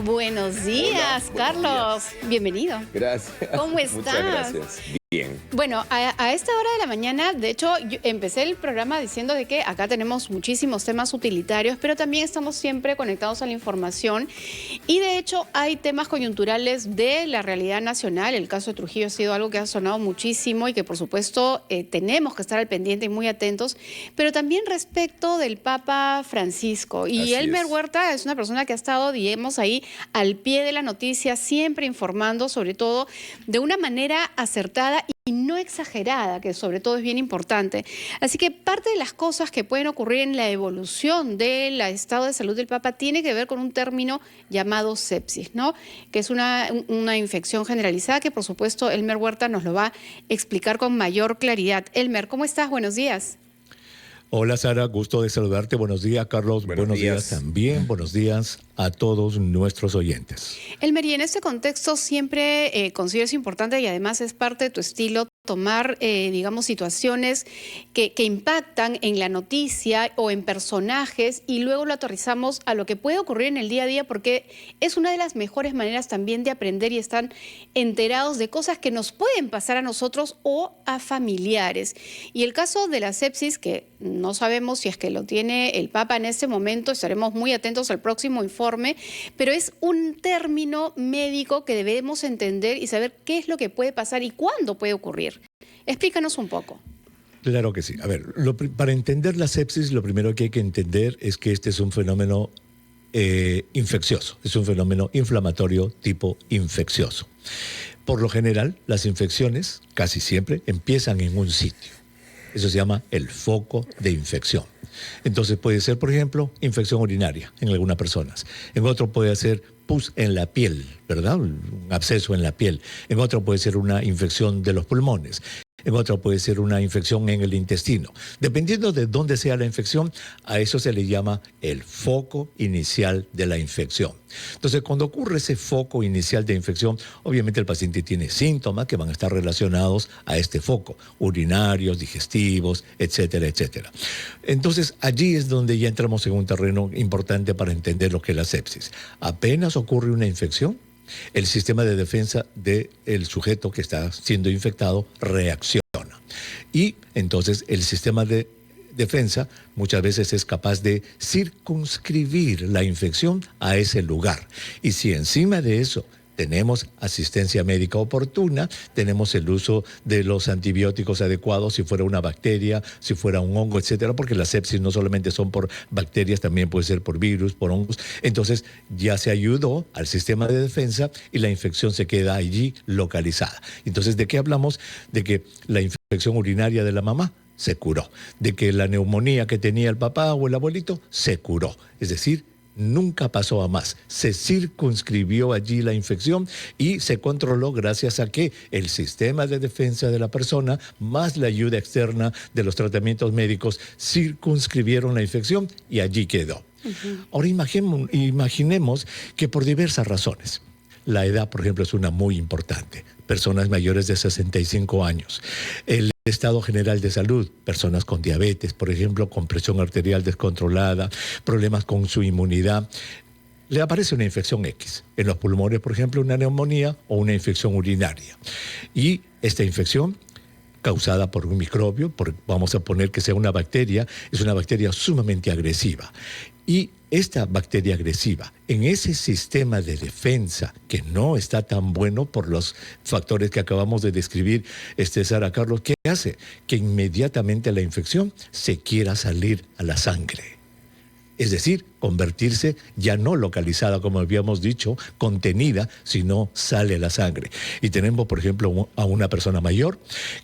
Buenos días, Hola, Carlos. buenos días. Bienvenido. Gracias. ¿Cómo estás? Muchas gracias. Bien. Bueno, a esta hora de la mañana, de hecho, yo empecé el programa diciendo de que acá tenemos muchísimos temas utilitarios, pero también estamos siempre conectados a la información. Y de hecho, hay temas coyunturales de la realidad nacional. El caso de Trujillo ha sido algo que ha sonado muchísimo y que, por supuesto, tenemos que estar al pendiente y muy atentos. Pero también respecto del Papa Francisco. Y Así Elmer es. Huerta es una persona que ha estado, digamos, ahí al pie de la noticia, siempre informando, sobre todo, de una manera acertada y no exagerada, que sobre todo es bien importante. Así que parte de las cosas que pueden ocurrir en la evolución del estado de salud del Papa tiene que ver con un término llamado sepsis, ¿no? Que es una infección generalizada que, por supuesto, Elmer Huerta nos lo va a explicar con mayor claridad. Elmer, ¿cómo estás? Buenos días. Hola Sara, gusto de saludarte. Buenos días, Carlos. Buenos días también. Buenos días a todos nuestros oyentes. Elmer, y en este contexto siempre consideras importante y además es parte de tu estilo tomar, digamos, situaciones que impactan en la noticia o en personajes y luego lo aterrizamos a lo que puede ocurrir en el día a día, porque es una de las mejores maneras también de aprender y estar enterados de cosas que nos pueden pasar a nosotros o a familiares. Y el caso de la sepsis, que no sabemos si es que lo tiene el Papa en este momento, estaremos muy atentos al próximo informe, pero es un término médico que debemos entender y saber qué es lo que puede pasar y cuándo puede ocurrir. Explícanos un poco. Claro que sí. A ver, para entender la sepsis, lo primero que hay que entender es que este es un fenómeno infeccioso, es un fenómeno inflamatorio tipo infeccioso. Por lo general, las infecciones casi siempre empiezan en un sitio. Eso se llama el foco de infección. Entonces puede ser, por ejemplo, infección urinaria en algunas personas. En otro puede ser pus en la piel, ¿verdad? Un absceso en la piel. En otro puede ser una infección de los pulmones. En otro puede ser una infección en el intestino. Dependiendo de dónde sea la infección, a eso se le llama el foco inicial de la infección. Entonces, cuando ocurre ese foco inicial de infección, obviamente el paciente tiene síntomas que van a estar relacionados a este foco, urinarios, digestivos, etcétera, etcétera. Entonces, allí es donde ya entramos en un terreno importante para entender lo que es la sepsis. Apenas ocurre una infección, el sistema de defensa del sujeto que está siendo infectado reacciona. Y entonces el sistema de defensa muchas veces es capaz de circunscribir la infección a ese lugar. Y si encima de eso tenemos asistencia médica oportuna, tenemos el uso de los antibióticos adecuados, si fuera una bacteria, si fuera un hongo, etcétera, porque las sepsis no solamente son por bacterias, también puede ser por virus, por hongos. Entonces ya se ayudó al sistema de defensa y la infección se queda allí localizada. Entonces, ¿de qué hablamos? De que la infección urinaria de la mamá se curó, de que la neumonía que tenía el papá o el abuelito se curó. Es decir, nunca pasó a más. Se circunscribió allí la infección y se controló gracias a que el sistema de defensa de la persona más la ayuda externa de los tratamientos médicos circunscribieron la infección y allí quedó. Ahora imaginemos que por diversas razones, la edad, por ejemplo, es una muy importante. Personas mayores de 65 años. El estado general de salud, personas con diabetes, por ejemplo, con presión arterial descontrolada, problemas con su inmunidad. Le aparece una infección X. En los pulmones, por ejemplo, una neumonía o una infección urinaria. Y esta infección, causada por un microbio, vamos a poner que sea una bacteria, es una bacteria sumamente agresiva. Y esta bacteria agresiva, en ese sistema de defensa que no está tan bueno por los factores que acabamos de describir, Sara, Carlos, ¿qué hace? Que inmediatamente la infección se quiera salir a la sangre. Es decir, convertirse ya no localizada, como habíamos dicho, contenida, sino sale a la sangre. Y tenemos, por ejemplo, a una persona mayor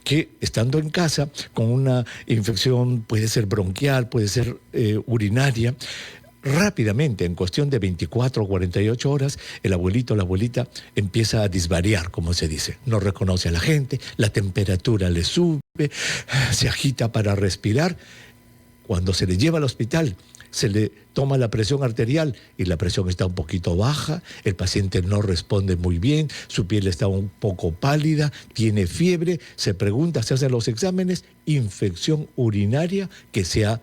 que, estando en casa con una infección, puede ser bronquial, puede ser urinaria, rápidamente, en cuestión de 24 o 48 horas, el abuelito o la abuelita empieza a disvariar, como se dice. No reconoce a la gente, la temperatura le sube, se agita para respirar. Cuando se le lleva al hospital, se le toma la presión arterial y la presión está un poquito baja, el paciente no responde muy bien, su piel está un poco pálida, tiene fiebre, se pregunta, se hacen los exámenes, infección urinaria que se ha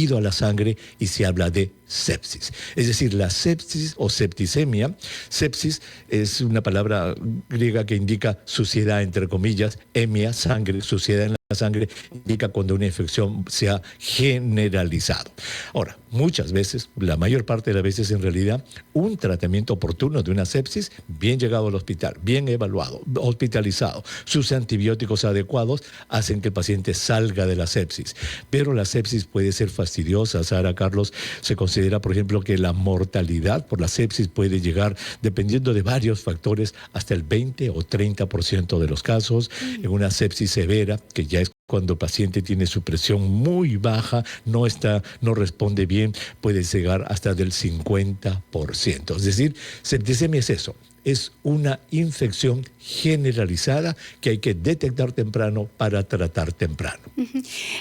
ido a la sangre y se habla de sepsis. Es decir, la sepsis o septicemia, sepsis es una palabra griega que indica suciedad, entre comillas, hemia, sangre, suciedad en la sangre, indica cuando una infección se ha generalizado. Ahora, muchas veces, la mayor parte de las veces en realidad, un tratamiento oportuno de una sepsis, bien llegado al hospital, bien evaluado, hospitalizado, sus antibióticos adecuados, hacen que el paciente salga de la sepsis. Pero la sepsis puede ser fastidiosa, Sara, Carlos. Se considera, por ejemplo, que la mortalidad por la sepsis puede llegar, dependiendo de varios factores, hasta el 20 o 30% de los casos. En una sepsis severa, que ya es cuando el paciente tiene su presión muy baja, no responde bien, puede llegar hasta del 50%. Es decir, septicemia es eso. Es una infección generalizada que hay que detectar temprano para tratar temprano.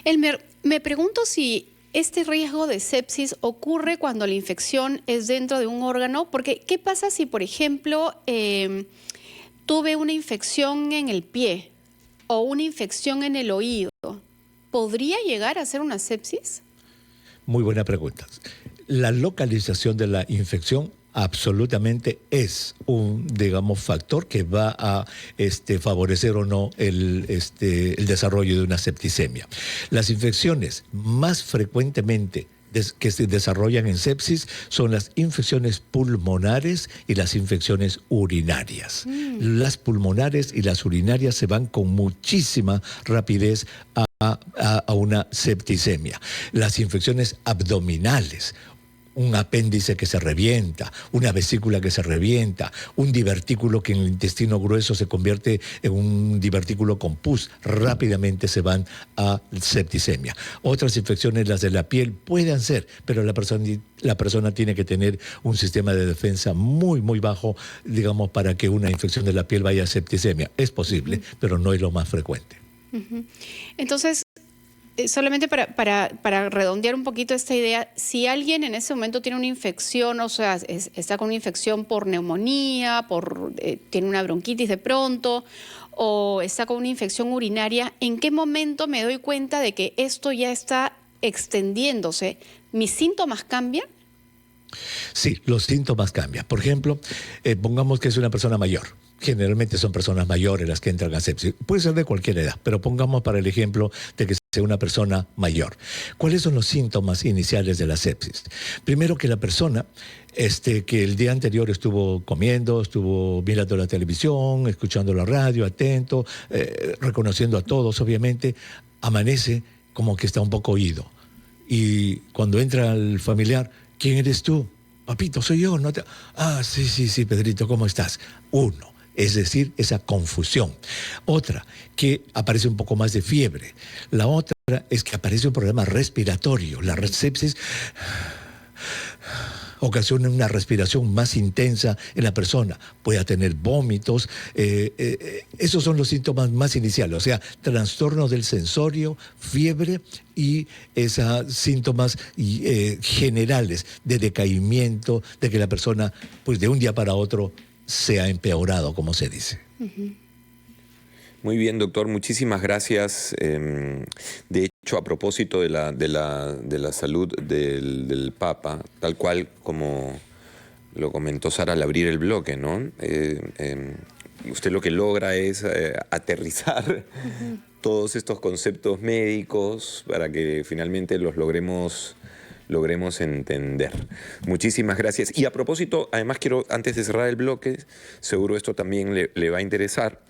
Elmer, me pregunto si este riesgo de sepsis ocurre cuando la infección es dentro de un órgano, porque ¿qué pasa si, por ejemplo, tuve una infección en el pie o una infección en el oído? ¿Podría llegar a ser una sepsis? Muy buena pregunta. La localización de la infección absolutamente es un, digamos, factor que va a favorecer o no el desarrollo de una septicemia. Las infecciones más frecuentemente que se desarrollan en sepsis son las infecciones pulmonares y las infecciones urinarias. Las pulmonares y las urinarias se van con muchísima rapidez a una septicemia. Las infecciones abdominales, un apéndice que se revienta, una vesícula que se revienta, un divertículo que en el intestino grueso se convierte en un divertículo con pus, rápidamente se van a septicemia. Otras infecciones, las de la piel, pueden ser, pero la persona tiene que tener un sistema de defensa muy, muy bajo, digamos, para que una infección de la piel vaya a septicemia. Es posible, pero no es lo más frecuente. Entonces, solamente para redondear un poquito esta idea, si alguien en ese momento tiene una infección, o sea, está con una infección por neumonía, tiene una bronquitis de pronto, o está con una infección urinaria, ¿en qué momento me doy cuenta de que esto ya está extendiéndose? ¿Mis síntomas cambian? Sí, los síntomas cambian. Por ejemplo, pongamos que es una persona mayor. Generalmente son personas mayores las que entran a sepsis. Puede ser de cualquier edad, pero pongamos para el ejemplo de que sea una persona mayor. ¿Cuáles son los síntomas iniciales de la sepsis? Primero, que la persona que el día anterior estuvo comiendo, estuvo mirando la televisión, escuchando la radio, atento, reconociendo a todos, obviamente, amanece como que está un poco oído. Y cuando entra el familiar, ¿quién eres tú? Papito, soy yo. ¿No te... Ah, sí, Pedrito, ¿cómo estás? Uno. Es decir, esa confusión. Otra, que aparece un poco más de fiebre. La otra es que aparece un problema respiratorio. La sepsis ocasiona una respiración más intensa en la persona. Puede tener vómitos. Esos son los síntomas más iniciales. O sea, trastorno del sensorio, fiebre y esos síntomas generales de decaimiento, de que la persona, pues de un día para otro, se ha empeorado, como se dice. Muy bien, doctor, muchísimas gracias. De hecho, a propósito de la salud del Papa, tal cual como lo comentó Sara al abrir el bloque, ¿no? Usted lo que logra es aterrizar todos estos conceptos médicos para que finalmente los logremos entender. Muchísimas gracias. Y a propósito, además quiero, antes de cerrar el bloque, seguro esto también le va a interesar.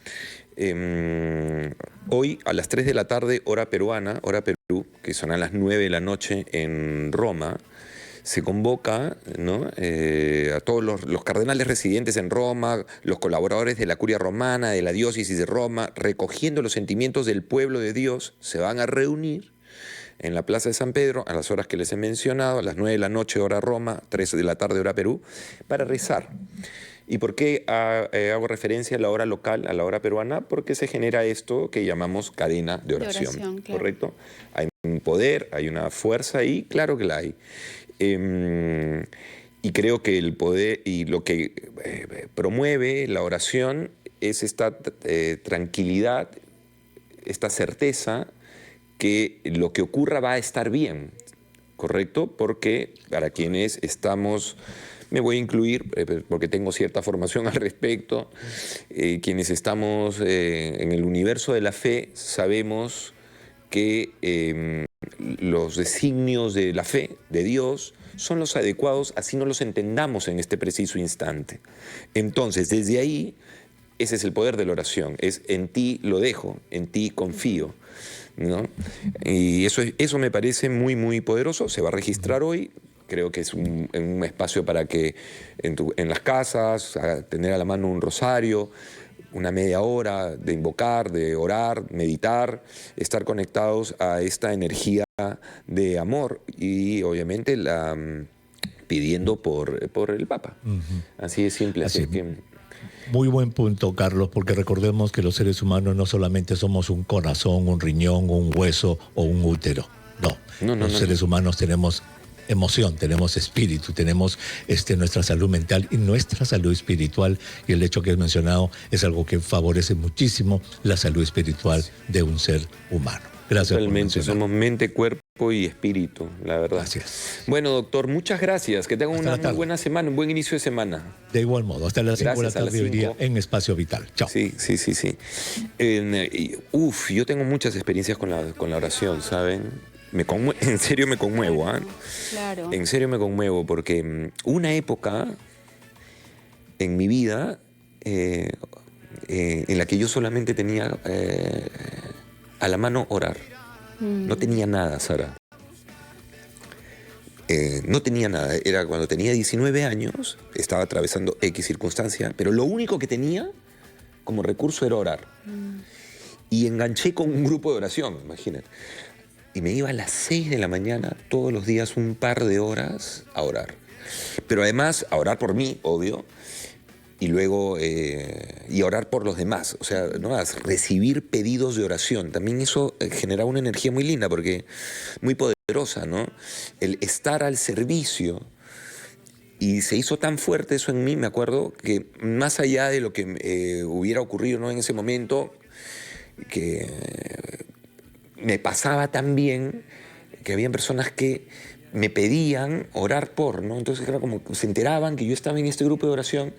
Hoy a las 3 de la tarde, hora peruana, hora Perú, que son a las 9 de la noche en Roma, se convoca, ¿no?, a todos los cardenales residentes en Roma, los colaboradores de la Curia Romana, de la diócesis de Roma, recogiendo los sentimientos del pueblo de Dios, se van a reunir en la Plaza de San Pedro, a las horas que les he mencionado, a las 9 de la noche, hora Roma, 3 de la tarde, hora Perú, para rezar. ¿Y por qué hago referencia a la hora local, a la hora peruana? Porque se genera esto que llamamos cadena de oración, claro. ¿correcto? Hay un poder, hay una fuerza ahí, claro que la hay. Y creo que el poder y lo que promueve la oración es esta tranquilidad, esta certeza que lo que ocurra va a estar bien, ¿correcto? Porque para quienes estamos, me voy a incluir, porque tengo cierta formación al respecto, quienes estamos en el universo de la fe, sabemos que los designios de la fe, de Dios, son los adecuados, así no los entendamos en este preciso instante. Entonces, desde ahí, ese es el poder de la oración, es en ti lo dejo, en ti confío, ¿no? Y eso me parece muy, muy poderoso, se va a registrar hoy. Creo que es un espacio para que en las casas, tener a la mano un rosario, una media hora de invocar, de orar, meditar, estar conectados a esta energía de amor y obviamente pidiendo por el Papa. Así es simple. Así que, muy buen punto, Carlos, porque recordemos que los seres humanos no solamente somos un corazón, un riñón, un hueso o un útero. No, los seres humanos tenemos emoción, tenemos espíritu, tenemos nuestra salud mental y nuestra salud espiritual, y el hecho que has mencionado es algo que favorece muchísimo la salud espiritual de un ser humano. Gracias. Totalmente, somos mente, cuerpo y espíritu, la verdad. Gracias. Bueno, doctor, muchas gracias. Que tengan una muy buena semana, un buen inicio de semana. De igual modo, hasta las 5 de la tarde hoy día en Espacio Vital. Chao. Sí. Yo tengo muchas experiencias con la oración, ¿saben? En serio me conmuevo, ¿ah? Claro. En serio me conmuevo, porque una época en mi vida en la que yo solamente tenía a la mano orar. No tenía nada, Sara. No tenía nada. Era cuando tenía 19 años, estaba atravesando X circunstancia, pero lo único que tenía como recurso era orar. Y enganché con un grupo de oración, imagínate. Y me iba a las 6 de la mañana todos los días un par de horas a orar. Pero además a orar por mí, obvio, y luego y a orar por los demás. O sea, ¿no? A recibir pedidos de oración. También eso generaba una energía muy linda, porque muy poderosa, ¿no? El estar al servicio. Y se hizo tan fuerte eso en mí, me acuerdo, que más allá de lo que hubiera ocurrido, ¿no? En ese momento, que me pasaba también que habían personas que me pedían orar por, ¿no? Entonces era como que se enteraban que yo estaba en este grupo de oración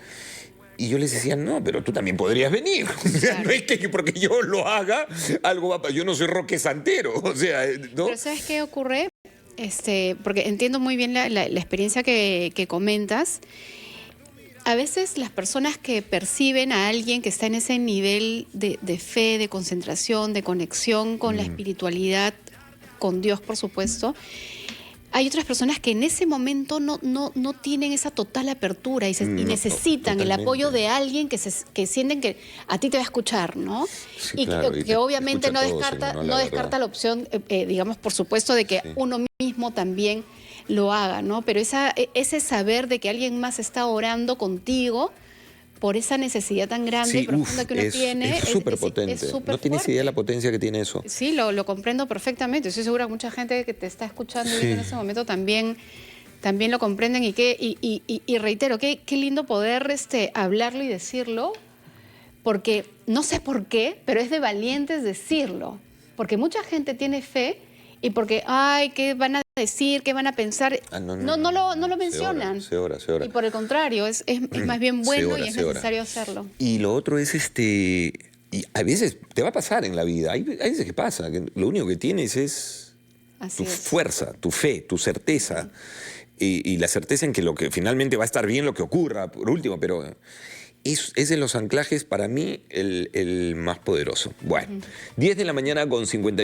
y yo les decía, no, pero tú también podrías venir. O sea, no es que porque yo lo haga, algo va a pasar. Yo no soy Roque Santero, o sea, ¿no? Pero ¿sabes qué ocurre? Porque entiendo muy bien la experiencia que comentas. A veces las personas que perciben a alguien que está en ese nivel de fe, de concentración, de conexión con la espiritualidad, con Dios, por supuesto, hay otras personas que en ese momento no tienen esa total apertura y necesitan el apoyo de alguien que sienten que a ti te va a escuchar, ¿no? Sí, y claro, que obviamente no todos, descarta la opción, digamos, por supuesto, de que uno mismo también lo haga, ¿no? Pero ese saber de que alguien más está orando contigo por esa necesidad tan grande y profunda que uno tiene. Es súper potente. No tienes idea de la potencia que tiene eso. Sí, lo comprendo perfectamente. Estoy segura que mucha gente que te está escuchando y en ese momento también lo comprenden. Y reitero, qué lindo poder hablarlo y decirlo, porque no sé por qué, pero es de valientes decirlo. Porque mucha gente tiene fe y porque, ay, ¿qué van a decir? ¿Qué van a pensar? No lo mencionan. Se ora. Y por el contrario, es más bien bueno y es necesario hacerlo. Y lo otro es y a veces te va a pasar en la vida. Hay veces que pasa, que lo único que tienes es tu fuerza, tu fe, tu certeza. Y la certeza en que lo que finalmente va a estar bien lo que ocurra, por último, pero es de los anclajes para mí el más poderoso. Bueno, 10 de la mañana con 50.